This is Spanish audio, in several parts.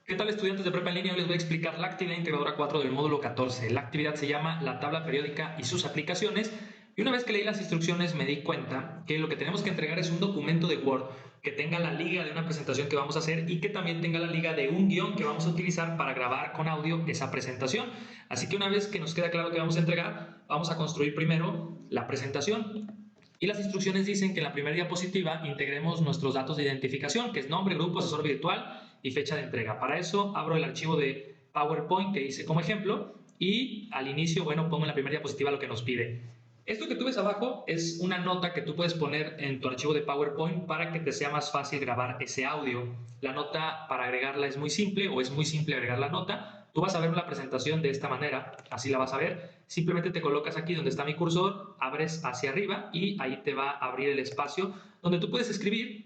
¿Qué tal, estudiantes de prepa en línea? Hoy les voy a explicar la actividad integradora 4 del módulo 14. La actividad se llama la tabla periódica y sus aplicaciones. Y una vez que leí las instrucciones me di cuenta que lo que tenemos que entregar es un documento de Word que tenga la liga de una presentación que vamos a hacer y que también tenga la liga de un guión que vamos a utilizar para grabar con audio esa presentación. Así que una vez que nos queda claro que vamos a entregar, vamos a construir primero la presentación. Y las instrucciones dicen que en la primera diapositiva integremos nuestros datos de identificación, que es nombre, grupo, asesor virtual y fecha de entrega. Para eso abro el archivo de PowerPoint que hice como ejemplo y al inicio, bueno, pongo en la primera diapositiva lo que nos pide. Esto que tú ves abajo es una nota que tú puedes poner en tu archivo de PowerPoint para que te sea más fácil grabar ese audio. La nota, para agregarla, es muy simple, o es muy simple agregar la nota. Tú vas a ver la presentación de esta manera, así la vas a ver. Simplemente te colocas aquí donde está mi cursor, abres hacia arriba y ahí te va a abrir el espacio donde tú puedes escribir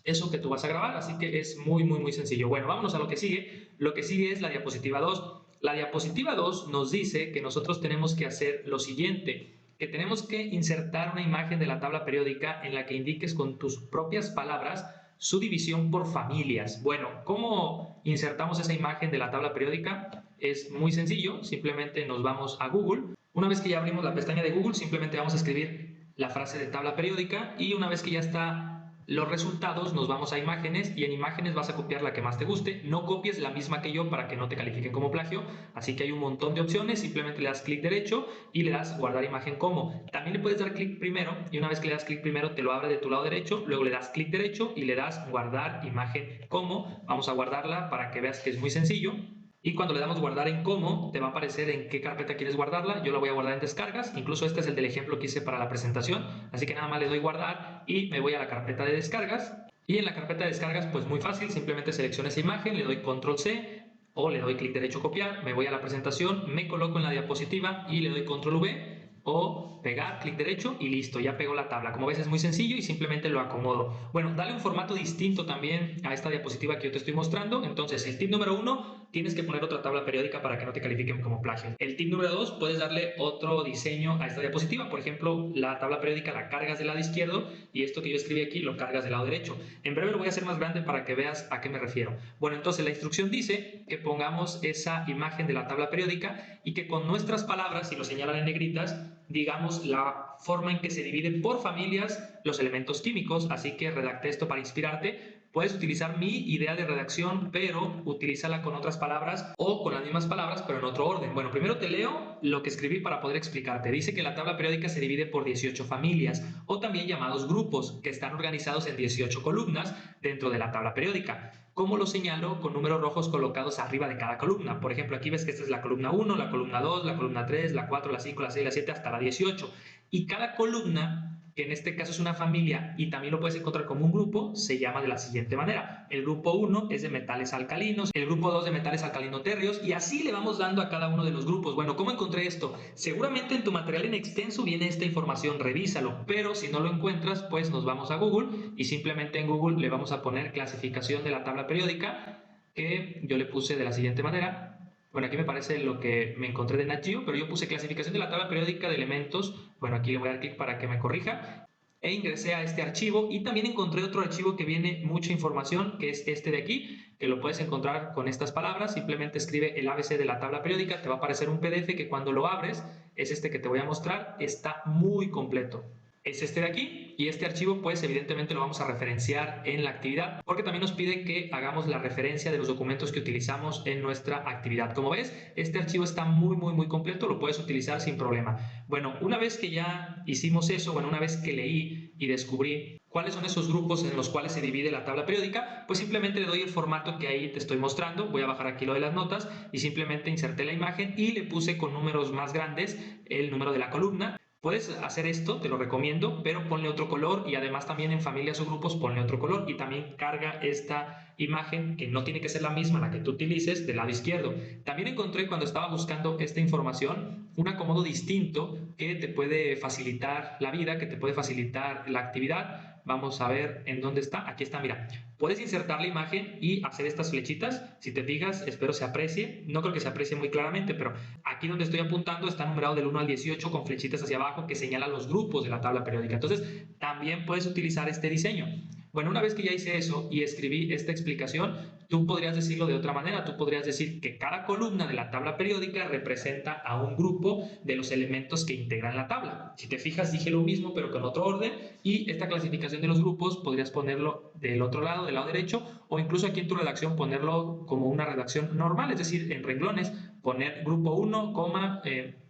eso que tú vas a grabar, así que es muy sencillo. Bueno, vámonos a lo que sigue. Lo que sigue es la diapositiva 2. La diapositiva 2 nos dice que nosotros tenemos que hacer lo siguiente, que tenemos que insertar una imagen de la tabla periódica en la que indiques con tus propias palabras su división por familias. Bueno, ¿cómo insertamos esa imagen de la tabla periódica? Es muy sencillo, simplemente nos vamos a Google. Una vez que ya abrimos la pestaña de Google, simplemente vamos a escribir la frase de tabla periódica y una vez que ya está los resultados, nos vamos a imágenes y en imágenes vas a copiar la que más te guste. No copies la misma que yo para que no te califiquen como plagio, así que hay un montón de opciones. Simplemente le das clic derecho y le das guardar imagen como. También le puedes dar clic primero y una vez que le das clic primero te lo abre de tu lado derecho, luego le das clic derecho y le das guardar imagen como. Vamos a guardarla para que veas que es muy sencillo. Y cuando le damos guardar en como, te va a aparecer en qué carpeta quieres guardarla. Yo la voy a guardar en descargas. Incluso este es el del ejemplo que hice para la presentación. Así que nada más le doy guardar y me voy a la carpeta de descargas. Y en la carpeta de descargas, pues muy fácil. Simplemente selecciono esa imagen, le doy control C o le doy clic derecho copiar. Me voy a la presentación, me coloco en la diapositiva y le doy control V o pegar, clic derecho y listo, ya pegó la tabla. Como ves es muy sencillo y simplemente lo acomodo. Bueno, dale un formato distinto también a esta diapositiva que yo te estoy mostrando. Entonces, el tip número 1, tienes que poner otra tabla periódica para que no te califiquen como plagio. El tip número 2, puedes darle otro diseño a esta diapositiva. Por ejemplo, la tabla periódica la cargas del lado izquierdo y esto que yo escribí aquí lo cargas del lado derecho. En breve lo voy a hacer más grande para que veas a qué me refiero. Bueno, entonces la instrucción dice que pongamos esa imagen de la tabla periódica y que con nuestras palabras, y lo señalan en negritas, digamos la forma en que se dividen por familias los elementos químicos. Así que redacté esto para inspirarte. Puedes utilizar mi idea de redacción, pero utilízala con otras palabras o con las mismas palabras, pero en otro orden. Bueno, primero te leo lo que escribí para poder explicarte. Dice que la tabla periódica se divide por 18 familias, o también llamados grupos, que están organizados en 18 columnas dentro de la tabla periódica. ¿Cómo lo señalo? Con números rojos colocados arriba de cada columna. Por ejemplo, aquí ves que esta es la columna 1, la columna 2, la columna 3, la 4, la 5, la 6, la 7, hasta la 18. Y cada columna, que en este caso es una familia y también lo puedes encontrar como un grupo, se llama de la siguiente manera. El grupo 1 es de metales alcalinos, el grupo 2 de metales alcalino-térreos, y así le vamos dando a cada uno de los grupos. Bueno, ¿cómo encontré esto? Seguramente en tu material en extenso viene esta información, revísalo, pero si no lo encuentras, pues nos vamos a Google y simplemente en Google le vamos a poner clasificación de la tabla periódica, que yo le puse de la siguiente manera. Bueno, aquí me parece lo que me encontré de Nat Geo, pero yo puse clasificación de la tabla periódica de elementos. Bueno, aquí le voy a dar clic para que me corrija. E ingresé a este archivo y también encontré otro archivo que viene mucha información, que es este de aquí, que lo puedes encontrar con estas palabras. Simplemente escribe el ABC de la tabla periódica, te va a aparecer un PDF que cuando lo abres, es este que te voy a mostrar, está muy completo. Es este de aquí y este archivo pues evidentemente lo vamos a referenciar en la actividad porque también nos pide que hagamos la referencia de los documentos que utilizamos en nuestra actividad. Como ves, este archivo está muy completo, lo puedes utilizar sin problema. Bueno, una vez que ya hicimos eso, bueno, una vez que leí y descubrí cuáles son esos grupos en los cuales se divide la tabla periódica, pues simplemente le doy el formato que ahí te estoy mostrando. Voy a bajar aquí lo de las notas y simplemente inserté la imagen y le puse con números más grandes el número de la columna. Puedes hacer esto, te lo recomiendo, pero ponle otro color y además también en familias o grupos ponle otro color y también carga esta imagen que no tiene que ser la misma la que tú utilices del lado izquierdo. También encontré cuando estaba buscando esta información un acomodo distinto que te puede facilitar la vida, que te puede facilitar la actividad. Vamos a ver en dónde está. Aquí está, mira. Puedes insertar la imagen y hacer estas flechitas. Si te fijas, espero se aprecie. No creo que se aprecie muy claramente, pero aquí donde estoy apuntando está numerado del 1 al 18 con flechitas hacia abajo que señalan los grupos de la tabla periódica. Entonces, también puedes utilizar este diseño. Bueno, una vez que ya hice eso y escribí esta explicación, tú podrías decirlo de otra manera. Tú podrías decir que cada columna de la tabla periódica representa a un grupo de los elementos que integran la tabla. Si te fijas, dije lo mismo, pero con otro orden, y esta clasificación de los grupos podrías ponerlo del otro lado, del lado derecho, o incluso aquí en tu redacción ponerlo como una redacción normal, es decir, en renglones, poner grupo 1,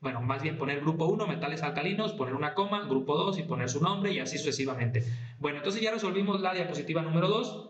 bueno, más bien poner grupo 1, metales alcalinos, poner una coma, grupo 2 y poner su nombre, y así sucesivamente. Bueno, entonces ya resolvimos la diapositiva número 2.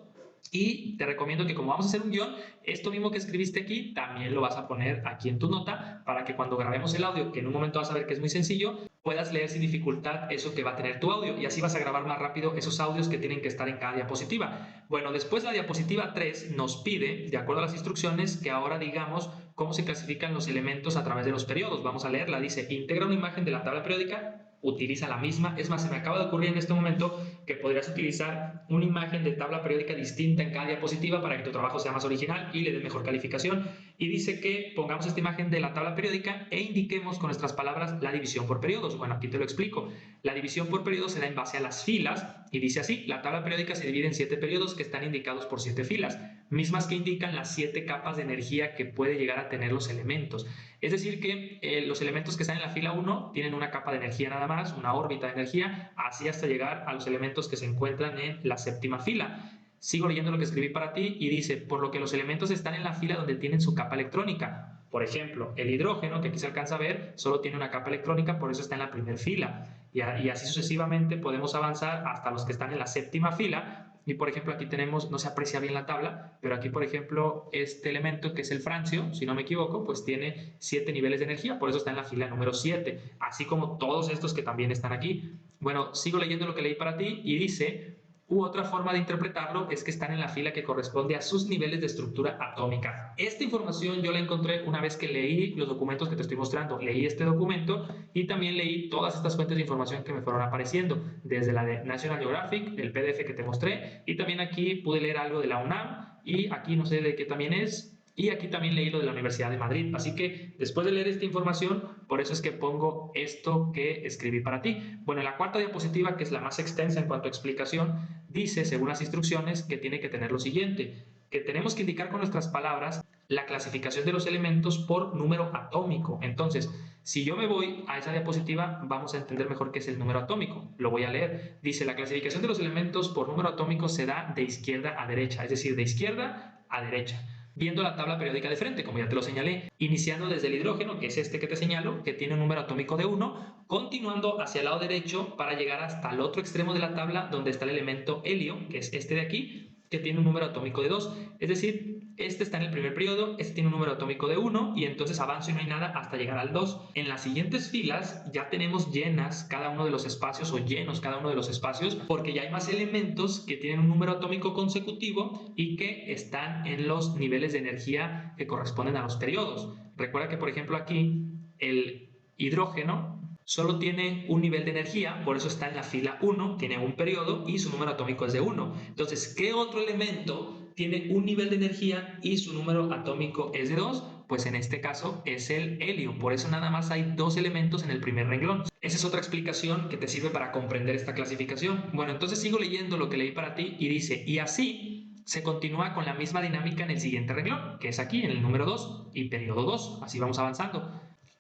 Y te recomiendo que, como vamos a hacer un guión, esto mismo que escribiste aquí también lo vas a poner aquí en tu nota, para que cuando grabemos el audio, que en un momento vas a ver que es muy sencillo, puedas leer sin dificultad eso que va a tener tu audio, y así vas a grabar más rápido esos audios que tienen que estar en cada diapositiva. Bueno, después la diapositiva 3 nos pide, de acuerdo a las instrucciones, que ahora digamos cómo se clasifican los elementos a través de los periodos. Vamos a leerla. Dice: integra una imagen de la tabla periódica, utiliza la misma. Es más, se me acaba de ocurrir en este momento que podrías utilizar una imagen de tabla periódica distinta en cada diapositiva para que tu trabajo sea más original y le dé mejor calificación. Y dice que pongamos esta imagen de la tabla periódica e indiquemos con nuestras palabras la división por periodos. Bueno, aquí te lo explico. La división por periodos se da en base a las filas, y dice así: la tabla periódica se divide en 7 periodos que están indicados por 7 filas, mismas que indican las 7 capas de energía que puede llegar a tener los elementos. Es decir que los elementos que están en la fila 1 tienen una capa de energía nada más, una órbita de energía, así hasta llegar a los elementos que se encuentran en la séptima fila. Sigo leyendo lo que escribí para ti y dice: por lo que los elementos están en la fila donde tienen su capa electrónica. Por ejemplo, el hidrógeno, que aquí se alcanza a ver, solo tiene una capa electrónica, por eso está en la primera fila. Y así sucesivamente podemos avanzar hasta los que están en la séptima fila. Y por ejemplo, aquí tenemos, no se aprecia bien la tabla, pero aquí por ejemplo este elemento, que es el francio, si no me equivoco, pues tiene 7 niveles de energía, por eso está en la fila número 7, así como todos estos que también están aquí. Bueno, sigo leyendo lo que leí para ti y dice: otra forma de interpretarlo es que están en la fila que corresponde a sus niveles de estructura atómica. Esta información yo la encontré una vez que leí los documentos que te estoy mostrando. Leí este documento y también leí todas estas fuentes de información que me fueron apareciendo, desde la de National Geographic, el PDF que te mostré, y también aquí pude leer algo de la UNAM, y aquí no sé de qué también es, y aquí también leí lo de la Universidad de Madrid. Así que después de leer esta información, por eso es que pongo esto que escribí para ti. Bueno, en la cuarta diapositiva, que es la más extensa en cuanto a explicación, dice, según las instrucciones, que tiene que tener lo siguiente: que tenemos que indicar con nuestras palabras la clasificación de los elementos por número atómico. Entonces, si yo me voy a esa diapositiva, vamos a entender mejor qué es el número atómico. Lo voy a leer. Dice: la clasificación de los elementos por número atómico se da de izquierda a derecha, es decir, de izquierda a derecha, viendo la tabla periódica de frente, como ya te lo señalé, iniciando desde el hidrógeno, que es este que te señalo, que tiene un número atómico de 1, continuando hacia el lado derecho para llegar hasta el otro extremo de la tabla, donde está el elemento helio, que es este de aquí, que tiene un número atómico de 2. Es decir, este está en el primer periodo, este tiene un número atómico de 1, y entonces avanzo y no hay nada hasta llegar al 2. En las siguientes filas ya tenemos llenas cada uno de los espacios, o llenos cada uno de los espacios, porque ya hay más elementos que tienen un número atómico consecutivo y que están en los niveles de energía que corresponden a los periodos. Recuerda que, por ejemplo, aquí el hidrógeno solo tiene un nivel de energía, por eso está en la fila 1, tiene un periodo y su número atómico es de 1. Entonces, ¿qué otro elemento tiene un nivel de energía y su número atómico es de 2? Pues en este caso es el helio, por eso nada más hay 2 elementos en el primer renglón. Esa es otra explicación que te sirve para comprender esta clasificación. Bueno, entonces sigo leyendo lo que leí para ti y dice: y así se continúa con la misma dinámica en el siguiente renglón, que es aquí en el número 2 y periodo 2. Así vamos avanzando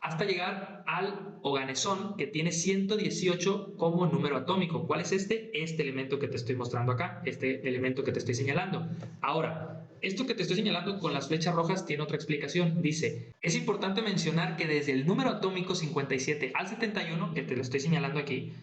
hasta llegar al oganesón, que tiene 118 como número atómico. ¿Cuál es este? Este elemento que te estoy mostrando acá, este elemento que te estoy señalando. Ahora, esto que te estoy señalando con las flechas rojas tiene otra explicación. Dice: es importante mencionar que desde el número atómico 57 al 71, que te lo estoy señalando aquí,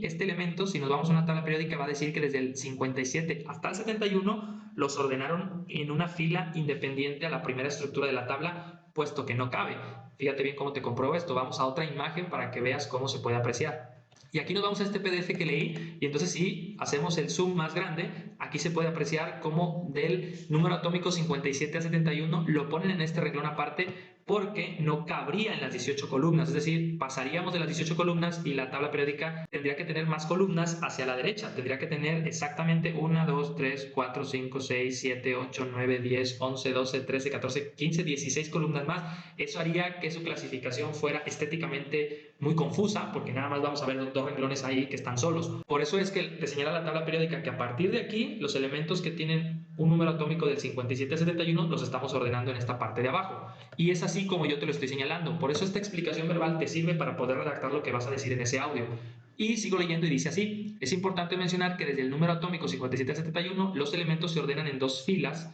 este elemento, si nos vamos a una tabla periódica, va a decir que desde el 57 hasta el 71 los ordenaron en una fila independiente a la primera estructura de la tabla, puesto que no cabe. Fíjate bien cómo te compruebo esto. Vamos a otra imagen para que veas cómo se puede apreciar. Y aquí nos vamos a este PDF que leí, y entonces si hacemos el zoom más grande, aquí se puede apreciar cómo del número atómico 57 a 71 lo ponen en este renglón aparte, porque no cabría en las 18 columnas. Es decir, pasaríamos de las 18 columnas y la tabla periódica tendría que tener más columnas hacia la derecha. Tendría que tener exactamente 1, 2, 3, 4, 5, 6, 7, 8, 9, 10, 11, 12, 13, 14, 15, 16 columnas más. Eso haría que su clasificación fuera estéticamente muy confusa porque nada más vamos a ver dos renglones ahí que están solos. Por eso es que te señala la tabla periódica que a partir de aquí los elementos que tienen un número atómico del 57 al 71 los estamos ordenando en esta parte de abajo. Y es así como yo te lo estoy señalando. Por eso esta explicación verbal te sirve para poder redactar lo que vas a decir en ese audio. Y sigo leyendo y dice así: es importante mencionar que desde el número atómico 57 al 71 los elementos se ordenan en dos filas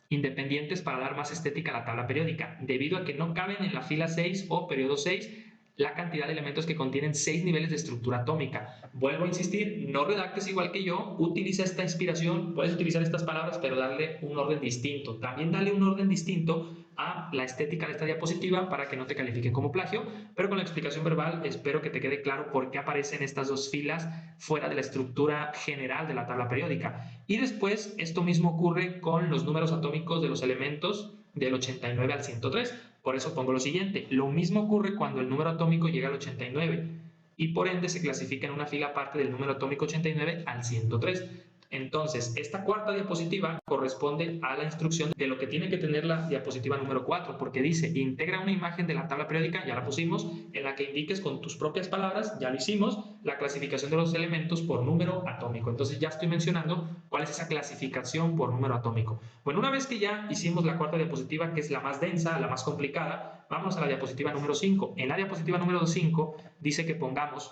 independientes para dar más estética a la tabla periódica, debido a que no caben en la fila 6 o periodo 6 la cantidad de elementos que contienen 6 niveles de estructura atómica. Vuelvo a insistir, no redactes igual que yo, utiliza esta inspiración, puedes utilizar estas palabras, pero darle un orden distinto. También dale un orden distinto a la estética de esta diapositiva para que no te califiquen como plagio, pero con la explicación verbal espero que te quede claro por qué aparecen estas dos filas fuera de la estructura general de la tabla periódica. Y después esto mismo ocurre con los números atómicos de los elementos del 89 al 103. Por eso pongo lo siguiente: lo mismo ocurre cuando el número atómico llega al 89 y por ende se clasifica en una fila aparte del número atómico 89 al 103. Entonces, esta cuarta diapositiva corresponde a la instrucción de lo que tiene que tener la diapositiva número 4, porque dice: integra una imagen de la tabla periódica, ya la pusimos, en la que indiques con tus propias palabras, ya lo hicimos, la clasificación de los elementos por número atómico. Entonces ya estoy mencionando cuál es esa clasificación por número atómico. Bueno, una vez que ya hicimos la cuarta diapositiva, que es la más densa, la más complicada, vamos a la diapositiva número 5. En la diapositiva número 5 dice que pongamos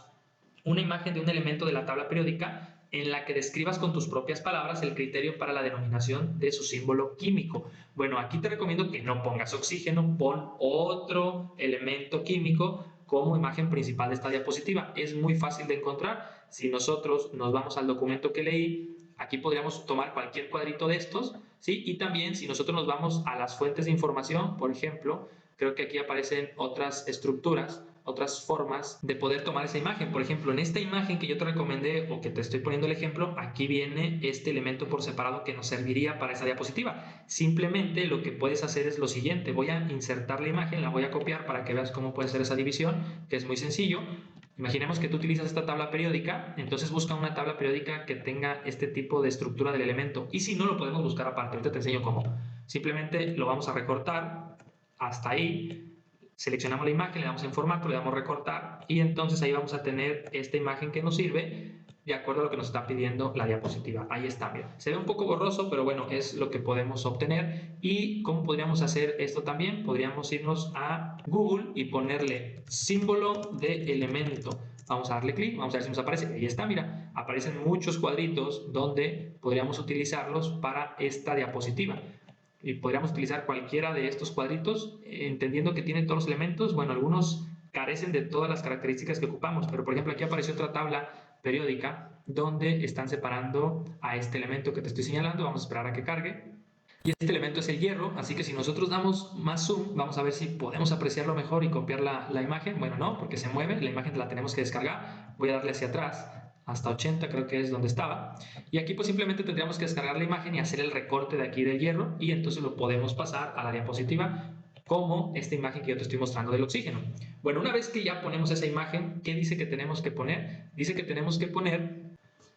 una imagen de un elemento de la tabla periódica en la que describas con tus propias palabras el criterio para la denominación de su símbolo químico. Bueno, aquí te recomiendo que no pongas oxígeno, pon otro elemento químico como imagen principal de esta diapositiva. Es muy fácil de encontrar. Si nosotros nos vamos al documento que leí, aquí podríamos tomar cualquier cuadrito de estos, ¿sí? Y también si nosotros nos vamos a las fuentes de información, por ejemplo, creo que aquí aparecen otras estructuras, otras formas de poder tomar esa imagen. Por ejemplo, en esta imagen que yo te recomendé o que te estoy poniendo el ejemplo, aquí viene este elemento por separado que nos serviría para esa diapositiva. Simplemente lo que puedes hacer es lo siguiente: voy a insertar la imagen, la voy a copiar para que veas cómo puede ser esa división, que es muy sencillo. Imaginemos que tú utilizas esta tabla periódica, entonces busca una tabla periódica que tenga este tipo de estructura del elemento, y si no, lo podemos buscar aparte. Ahorita te enseño cómo. Simplemente lo vamos a recortar hasta ahí. Seleccionamos la imagen, le damos en formato, le damos recortar y entonces ahí vamos a tener esta imagen que nos sirve de acuerdo a lo que nos está pidiendo la diapositiva. Ahí está, mira. Se ve un poco borroso, pero bueno, es lo que podemos obtener. ¿Y cómo podríamos hacer esto también? Podríamos irnos a Google y ponerle símbolo de elemento. Vamos a darle clic, vamos a ver si nos aparece. Ahí está, mira. Aparecen muchos cuadritos donde podríamos utilizarlos para esta diapositiva. Y podríamos utilizar cualquiera de estos cuadritos, entendiendo que tiene todos los elementos. Bueno, algunos carecen de todas las características que ocupamos, pero por ejemplo aquí apareció otra tabla periódica donde están separando a este elemento que te estoy señalando. Vamos a esperar a que cargue. Y este elemento es el hierro, así que si nosotros damos más zoom, vamos a ver si podemos apreciarlo mejor y copiar la imagen. Bueno, no, porque se mueve, la imagen la tenemos que descargar. Voy a darle hacia atrás, hasta 80 creo que es donde estaba. Y aquí pues simplemente tendríamos que descargar la imagen y hacer el recorte de aquí del hierro, y entonces lo podemos pasar a la diapositiva como esta imagen que yo te estoy mostrando del oxígeno. Bueno, una vez que ya ponemos esa imagen, ¿qué dice que tenemos que poner? Dice que tenemos que poner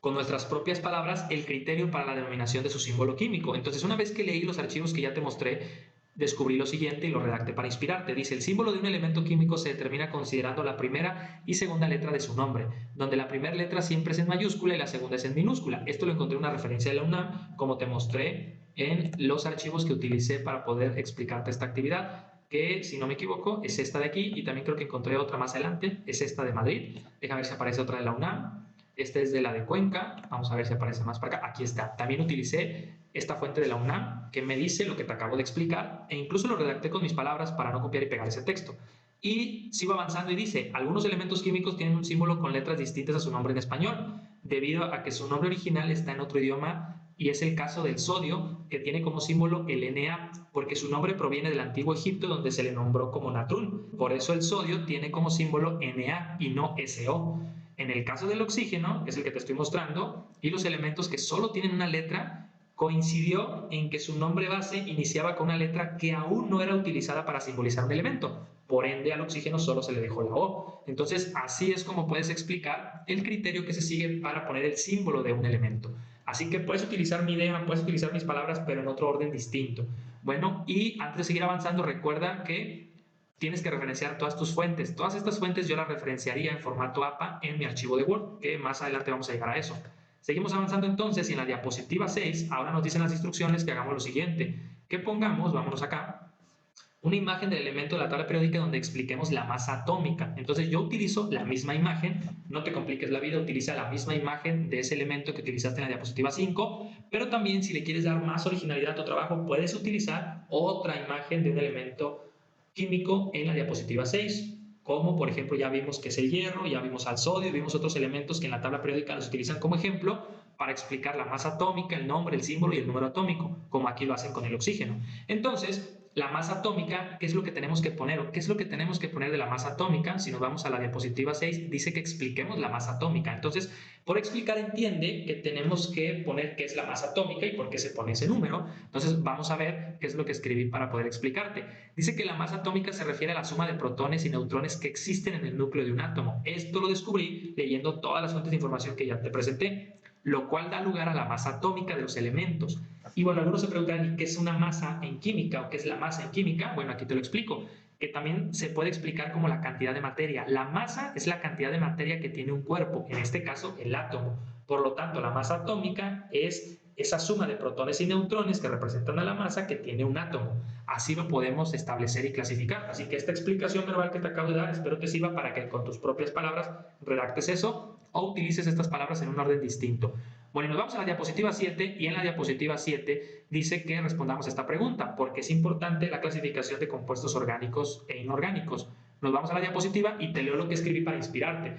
con nuestras propias palabras el criterio para la denominación de su símbolo químico. Entonces, una vez que leí los archivos que ya te mostré, descubrí lo siguiente y lo redacté para inspirarte. Dice: el símbolo de un elemento químico se determina considerando la primera y segunda letra de su nombre, donde la primera letra siempre es en mayúscula y la segunda es en minúscula. Esto lo encontré en una referencia de la UNAM, como te mostré en los archivos que utilicé para poder explicarte esta actividad, que si no me equivoco es esta de aquí, y también creo que encontré otra más adelante, es esta de Madrid. Déjame ver si aparece otra de la UNAM. Esta es de la de Cuenca. Vamos a ver si aparece más para acá. Aquí está. También utilicé esta fuente de la UNAM que me dice lo que te acabo de explicar, e incluso lo redacté con mis palabras para no copiar y pegar ese texto. Y sigo avanzando y dice: algunos elementos químicos tienen un símbolo con letras distintas a su nombre en español, debido a que su nombre original está en otro idioma, y es el caso del sodio, que tiene como símbolo el Na, porque su nombre proviene del antiguo Egipto, donde se le nombró como Natrún. Por eso el sodio tiene como símbolo Na y no SO. En el caso del oxígeno, que es el que te estoy mostrando, y los elementos que solo tienen una letra, coincidió en que su nombre base iniciaba con una letra que aún no era utilizada para simbolizar un elemento. Por ende, al oxígeno solo se le dejó la O. Entonces, así es como puedes explicar el criterio que se sigue para poner el símbolo de un elemento. Así que puedes utilizar mi idea, puedes utilizar mis palabras, pero en otro orden distinto. Bueno, y antes de seguir avanzando, recuerda que tienes que referenciar todas tus fuentes. Todas estas fuentes yo las referenciaría en formato APA en mi archivo de Word, que más adelante vamos a llegar a eso. Seguimos avanzando entonces y en la diapositiva 6, ahora nos dicen las instrucciones que hagamos lo siguiente, que pongamos, vámonos acá, una imagen del elemento de la tabla periódica donde expliquemos la masa atómica. Entonces yo utilizo la misma imagen, no te compliques la vida, utiliza la misma imagen de ese elemento que utilizaste en la diapositiva 5, pero también si le quieres dar más originalidad a tu trabajo, puedes utilizar otra imagen de un elemento químico en la diapositiva 6, como por ejemplo ya vimos que es el hierro, ya vimos al sodio, vimos otros elementos que en la tabla periódica los utilizan como ejemplo para explicar la masa atómica, el nombre, el símbolo y el número atómico, como aquí lo hacen con el oxígeno. Entonces, la masa atómica, ¿qué es lo que tenemos que poner? ¿O qué es lo que tenemos que poner de la masa atómica? Si nos vamos a la diapositiva 6, dice que expliquemos la masa atómica. Entonces, por explicar entiende que tenemos que poner qué es la masa atómica y por qué se pone ese número. Entonces, vamos a ver qué es lo que escribí para poder explicarte. Dice que la masa atómica se refiere a la suma de protones y neutrones que existen en el núcleo de un átomo. Esto lo descubrí leyendo todas las fuentes de información que ya te presenté, lo cual da lugar a la masa atómica de los elementos. Y bueno, algunos se preguntan, ¿qué es una masa en química o qué es la masa en química? Bueno, aquí te lo explico, que también se puede explicar como la cantidad de materia. La masa es la cantidad de materia que tiene un cuerpo, en este caso el átomo. Por lo tanto, la masa atómica es esa suma de protones y neutrones que representan a la masa que tiene un átomo. Así lo podemos establecer y clasificar. Así que esta explicación verbal que te acabo de dar, espero te sirva para que con tus propias palabras redactes eso o utilices estas palabras en un orden distinto. Bueno, y nos vamos a la diapositiva 7 y en la diapositiva 7 dice que respondamos a esta pregunta, porque es importante la clasificación de compuestos orgánicos e inorgánicos. Nos vamos a la diapositiva y te leo lo que escribí para inspirarte.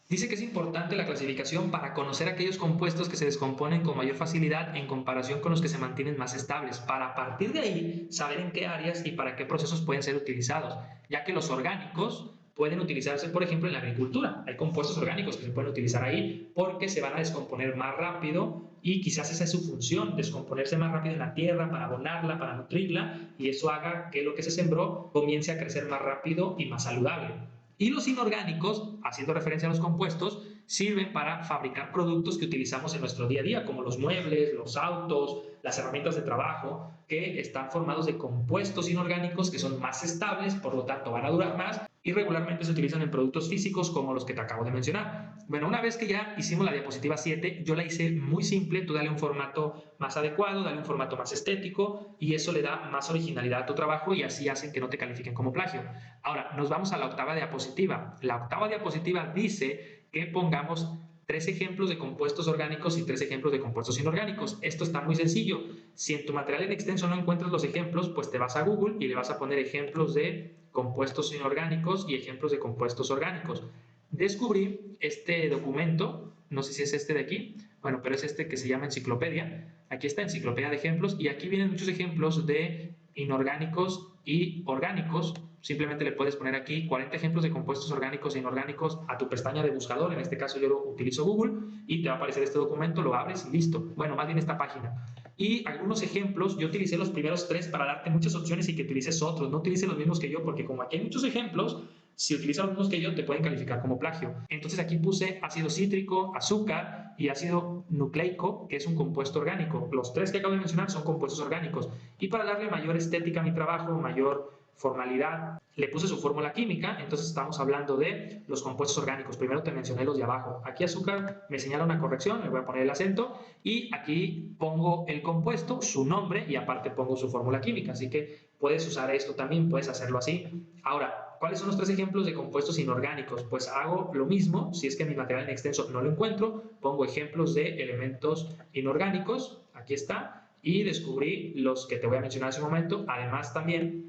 Dice que es importante la clasificación para conocer aquellos compuestos que se descomponen con mayor facilidad en comparación con los que se mantienen más estables, para a partir de ahí saber en qué áreas y para qué procesos pueden ser utilizados, ya que los orgánicos pueden utilizarse, por ejemplo, en la agricultura. Hay compuestos orgánicos que se pueden utilizar ahí porque se van a descomponer más rápido y quizás esa es su función, descomponerse más rápido en la tierra para abonarla, para nutrirla y eso haga que lo que se sembró comience a crecer más rápido y más saludable. Y los inorgánicos, haciendo referencia a los compuestos, sirven para fabricar productos que utilizamos en nuestro día a día, como los muebles, los autos, las herramientas de trabajo, que están formados de compuestos inorgánicos que son más estables, por lo tanto van a durar más y regularmente se utilizan en productos físicos como los que te acabo de mencionar. Bueno, una vez que ya hicimos la diapositiva 7, yo la hice muy simple, tú dale un formato más adecuado, dale un formato más estético y eso le da más originalidad a tu trabajo y así hacen que no te califiquen como plagio. Ahora, nos vamos a la octava diapositiva. La octava diapositiva dice que pongamos 3 ejemplos de compuestos orgánicos y 3 ejemplos de compuestos inorgánicos. Esto está muy sencillo. Si en tu material en extenso no encuentras los ejemplos, pues te vas a Google y le vas a poner ejemplos de compuestos inorgánicos y ejemplos de compuestos orgánicos. Descubrí este documento, no sé si es este de aquí, bueno, pero es este que se llama enciclopedia. Aquí está enciclopedia de ejemplos y aquí vienen muchos ejemplos de inorgánicos y orgánicos. Simplemente le puedes poner aquí 40 ejemplos de compuestos orgánicos e inorgánicos a tu pestaña de buscador. En este caso yo lo utilizo Google y te va a aparecer este documento, lo abres y listo. Bueno, más bien esta página. Y algunos ejemplos, yo utilicé los primeros 3 para darte muchas opciones y que utilices otros. No utilices los mismos que yo porque como aquí hay muchos ejemplos, si utilizas los mismos que yo te pueden calificar como plagio. Entonces aquí puse ácido cítrico, azúcar y ácido nucleico, que es un compuesto orgánico. Los 3 que acabo de mencionar son compuestos orgánicos. Y para darle mayor estética a mi trabajo, mayor formalidad, le puse su fórmula química. Entonces estamos hablando de los compuestos orgánicos. Primero te mencioné los de abajo. Aquí azúcar me señala una corrección, le voy a poner el acento y aquí pongo el compuesto, su nombre y aparte pongo su fórmula química. Así que puedes usar esto también, puedes hacerlo así. Ahora, ¿cuáles son los 3 ejemplos de compuestos inorgánicos? Pues hago lo mismo, si es que mi material en extenso no lo encuentro, pongo ejemplos de elementos inorgánicos, aquí está, y descubrí los que te voy a mencionar en ese momento. Además también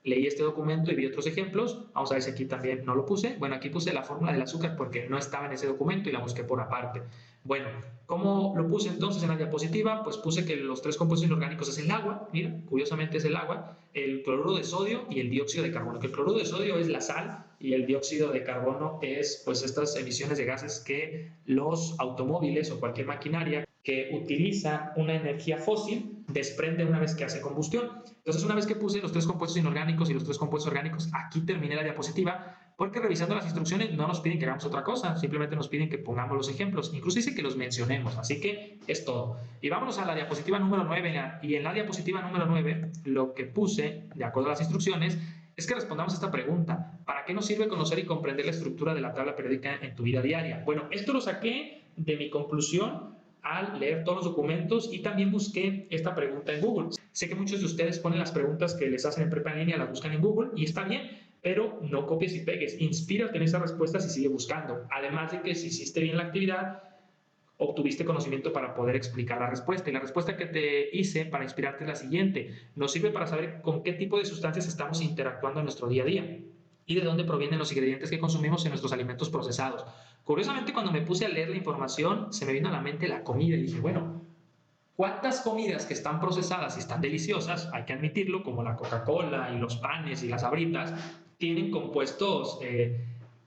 leí este documento y vi otros ejemplos. Vamos a ver si aquí también no lo puse. Bueno, aquí puse la fórmula del azúcar porque no estaba en ese documento y la busqué por aparte. Bueno, ¿cómo lo puse entonces en la diapositiva? Pues puse que los 3 compuestos inorgánicos es el agua, mira, curiosamente es el agua, el cloruro de sodio y el dióxido de carbono, que el cloruro de sodio es la sal y el dióxido de carbono es pues estas emisiones de gases que los automóviles o cualquier maquinaria que utiliza una energía fósil desprende una vez que hace combustión. Entonces, una vez que puse los 3 compuestos inorgánicos y los 3 compuestos orgánicos, aquí terminé la diapositiva, porque revisando las instrucciones no nos piden que hagamos otra cosa, simplemente nos piden que pongamos los ejemplos, incluso dice que los mencionemos, así que es todo. Y vámonos a la diapositiva número 9, y en la diapositiva número 9 lo que puse, de acuerdo a las instrucciones, es que respondamos a esta pregunta. ¿Para qué nos sirve conocer y comprender la estructura de la tabla periódica en tu vida diaria? Bueno, esto lo saqué de mi conclusión al leer todos los documentos y también busqué esta pregunta en Google. Sé que muchos de ustedes ponen las preguntas que les hacen en prepa en línea, las buscan en Google y está bien, pero no copies y pegues. Inspírate en esas respuestas y sigue buscando. Además de que si hiciste bien la actividad, obtuviste conocimiento para poder explicar la respuesta. Y la respuesta que te hice para inspirarte es la siguiente. Nos sirve para saber con qué tipo de sustancias estamos interactuando en nuestro día a día y de dónde provienen los ingredientes que consumimos en nuestros alimentos procesados. Curiosamente, cuando me puse a leer la información, se me vino a la mente la comida y dije, bueno, ¿cuántas comidas que están procesadas y están deliciosas, hay que admitirlo, como la Coca-Cola y los panes y las Sabritas, tienen compuestos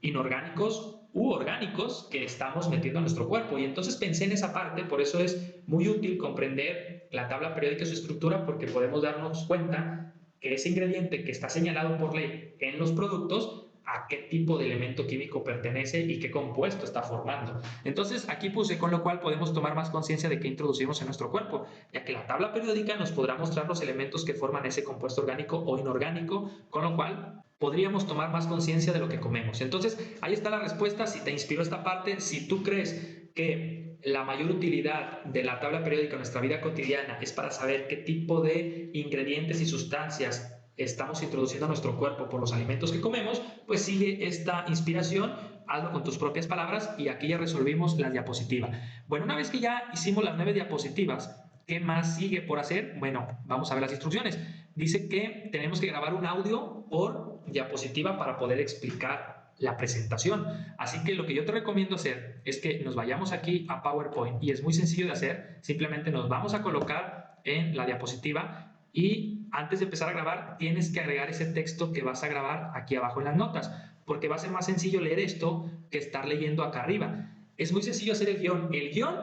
inorgánicos u orgánicos que estamos metiendo a nuestro cuerpo? Y entonces pensé en esa parte, por eso es muy útil comprender la tabla periódica y su estructura, porque podemos darnos cuenta que ese ingrediente que está señalado por ley en los productos, a qué tipo de elemento químico pertenece y qué compuesto está formando. Entonces aquí puse, con lo cual podemos tomar más conciencia de qué introducimos en nuestro cuerpo, ya que la tabla periódica nos podrá mostrar los elementos que forman ese compuesto orgánico o inorgánico, con lo cual podríamos tomar más conciencia de lo que comemos. Entonces ahí está la respuesta. Si te inspiró esta parte, si tú crees que la mayor utilidad de la tabla periódica en nuestra vida cotidiana es para saber qué tipo de ingredientes y sustancias estamos introduciendo a nuestro cuerpo por los alimentos que comemos, pues sigue esta inspiración, hazlo con tus propias palabras y aquí ya resolvimos la diapositiva. Bueno, una vez que ya hicimos las 9 diapositivas, ¿qué más sigue por hacer? Bueno, vamos a ver las instrucciones. Dice que tenemos que grabar un audio por diapositiva para poder explicar la presentación. Así que lo que yo te recomiendo hacer es que nos vayamos aquí a PowerPoint y es muy sencillo de hacer. Simplemente nos vamos a colocar en la diapositiva y antes de empezar a grabar tienes que agregar ese texto que vas a grabar aquí abajo en las notas, porque va a ser más sencillo leer esto que estar leyendo acá arriba. Es muy sencillo hacer el guión. El guión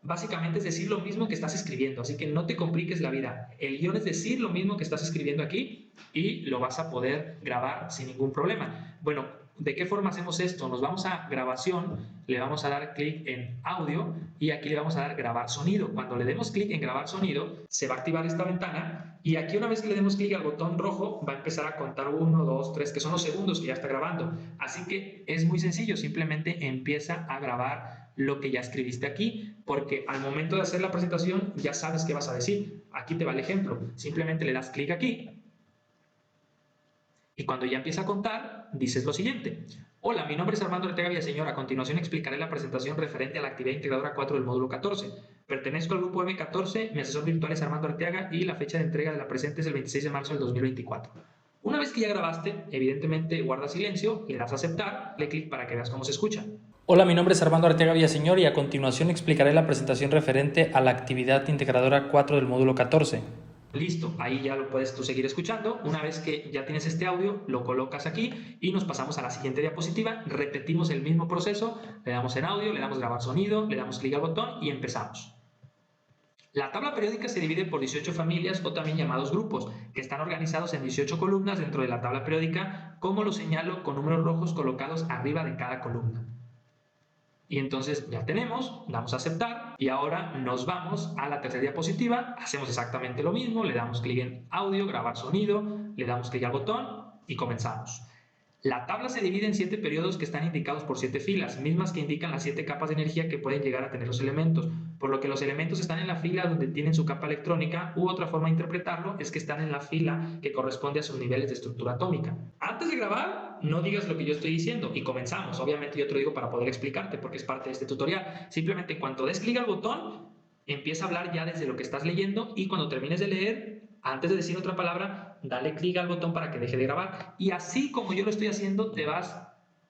básicamente es decir lo mismo que estás escribiendo, así que no te compliques la vida. El guión es decir lo mismo que estás escribiendo aquí y lo vas a poder grabar sin ningún problema. Bueno, ¿de qué forma hacemos esto? Nos vamos a grabación, le vamos a dar clic en audio y aquí le vamos a dar grabar sonido. Cuando le demos clic en grabar sonido, se va a activar esta ventana y aquí una vez que le demos clic al botón rojo, va a empezar a contar 1, 2, 3, que son los segundos que ya está grabando. Así que es muy sencillo, simplemente empieza a grabar lo que ya escribiste aquí, porque al momento de hacer la presentación ya sabes qué vas a decir. Aquí te va el ejemplo, simplemente le das clic aquí y cuando ya empieza a contar, dices lo siguiente. Hola, mi nombre es Armando Ortega Villaseñor. A continuación explicaré la presentación referente a la actividad integradora 4 del módulo 14. Pertenezco al grupo M14, mi asesor virtual es Armando Ortega y la fecha de entrega de la presente es el 26 de marzo del 2024. Una vez que ya grabaste, evidentemente guarda silencio, le das a aceptar, le clic para que veas cómo se escucha. Hola, mi nombre es Armando Ortega Villaseñor y a continuación explicaré la presentación referente a la actividad integradora 4 del módulo 14. Listo, ahí ya lo puedes tú seguir escuchando. Una vez que ya tienes este audio, lo colocas aquí y nos pasamos a la siguiente diapositiva. Repetimos el mismo proceso, le damos en audio, le damos grabar sonido, le damos clic al botón y empezamos. La tabla periódica se divide por 18 familias o también llamados grupos, que están organizados en 18 columnas dentro de la tabla periódica, como lo señalo con números rojos colocados arriba de cada columna. Y entonces ya tenemos, damos a aceptar y ahora nos vamos a la tercera diapositiva, hacemos exactamente lo mismo, le damos clic en audio, grabar sonido, le damos clic al botón y comenzamos. La tabla se divide en 7 periodos que están indicados por 7 filas, mismas que indican las 7 capas de energía que pueden llegar a tener los elementos, por lo que los elementos están en la fila donde tienen su capa electrónica, u otra forma de interpretarlo es que están en la fila que corresponde a sus niveles de estructura atómica. Antes de grabar, no digas lo que yo estoy diciendo y comenzamos. Obviamente yo te lo digo para poder explicarte porque es parte de este tutorial. Simplemente en cuanto des clic al botón, empieza a hablar ya desde lo que estás leyendo y cuando termines de leer, antes de decir otra palabra, dale clic al botón para que deje de grabar y así como yo lo estoy haciendo, te vas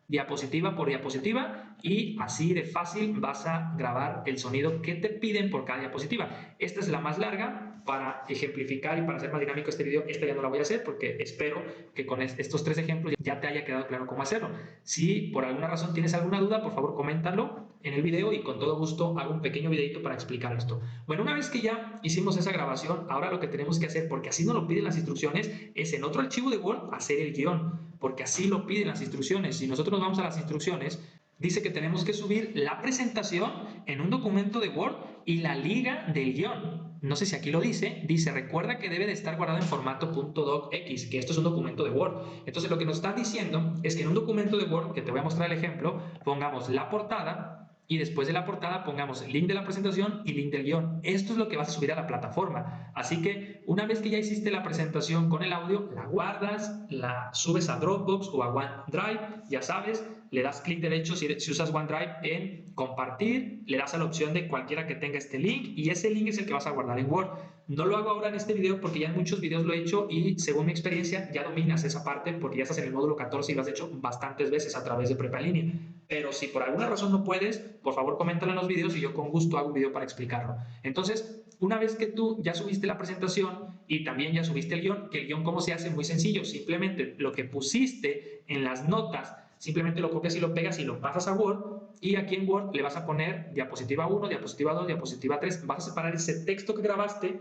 diapositiva por diapositiva y así de fácil vas a grabar el sonido que te piden por cada diapositiva. Esta es la más larga. Para ejemplificar y para hacer más dinámico este video, esta ya no la voy a hacer porque espero que con estos 3 ejemplos ya te haya quedado claro cómo hacerlo. Si por alguna razón tienes alguna duda, por favor coméntalo en el video y con todo gusto hago un pequeño videito para explicar esto. Bueno, una vez que ya hicimos esa grabación, ahora lo que tenemos que hacer, porque así nos lo piden las instrucciones, es en otro archivo de Word hacer el guión, porque así lo piden las instrucciones. Si nosotros nos vamos a las instrucciones, dice que tenemos que subir la presentación en un documento de Word y la liga del guión. no sé si aquí lo dice recuerda que debe de estar guardado en formato .docx, que esto es un documento de Word. Entonces lo que nos están diciendo es que en un documento de Word, que te voy a mostrar el ejemplo, pongamos la portada y después de la portada pongamos link de la presentación y link del guión. Esto es lo que vas a subir a la plataforma. Así que una vez que ya hiciste la presentación con el audio, la guardas, la subes a Dropbox o a OneDrive, ya sabes, le das clic derecho si usas OneDrive en compartir, le das a la opción de cualquiera que tenga este link y ese link es el que vas a guardar en Word. No lo hago ahora en este video porque ya en muchos videos lo he hecho y según mi experiencia ya dominas esa parte porque ya estás en el módulo 14 y lo has hecho bastantes veces a través de Prepa en línea. Pero si por alguna razón no puedes, por favor coméntalo en los videos y yo con gusto hago un video para explicarlo. Entonces, una vez que tú ya subiste la presentación y también ya subiste el guión, que el guión cómo se hace, muy sencillo, simplemente lo que pusiste en las notas, simplemente lo copias y lo pegas y lo pasas a Word y aquí en Word le vas a poner diapositiva 1, diapositiva 2, diapositiva 3, vas a separar ese texto que grabaste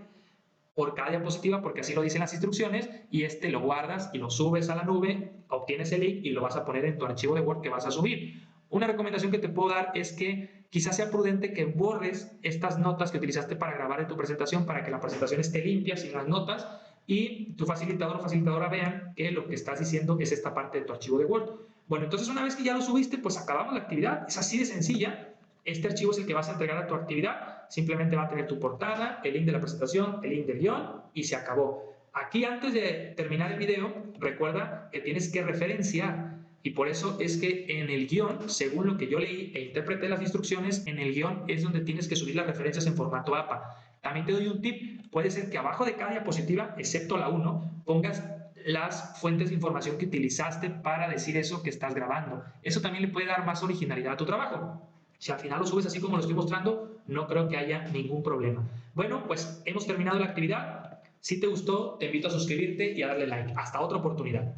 por cada diapositiva porque así lo dicen las instrucciones y este lo guardas y lo subes a la nube, obtienes el link y lo vas a poner en tu archivo de Word que vas a subir. Una recomendación que te puedo dar es que quizás sea prudente que borres estas notas que utilizaste para grabar en tu presentación para que la presentación esté limpia sin las notas y tu facilitador o facilitadora vean que lo que estás diciendo es esta parte de tu archivo de Word. Bueno, entonces una vez que ya lo subiste, pues acabamos la actividad. Es así de sencilla. Este archivo es el que vas a entregar a tu actividad. Simplemente va a tener tu portada, el link de la presentación, el link del guión y se acabó. Aquí antes de terminar el video, recuerda que tienes que referenciar. Y por eso es que en el guión, según lo que yo leí e interpreté las instrucciones, en el guión es donde tienes que subir las referencias en formato APA. También te doy un tip. Puede ser que abajo de cada diapositiva, excepto la 1, pongas las fuentes de información que utilizaste para decir eso que estás grabando. Eso también le puede dar más originalidad a tu trabajo. Si al final lo subes así como lo estoy mostrando, no creo que haya ningún problema. Bueno, pues hemos terminado la actividad. Si te gustó, te invito a suscribirte y a darle like. Hasta otra oportunidad.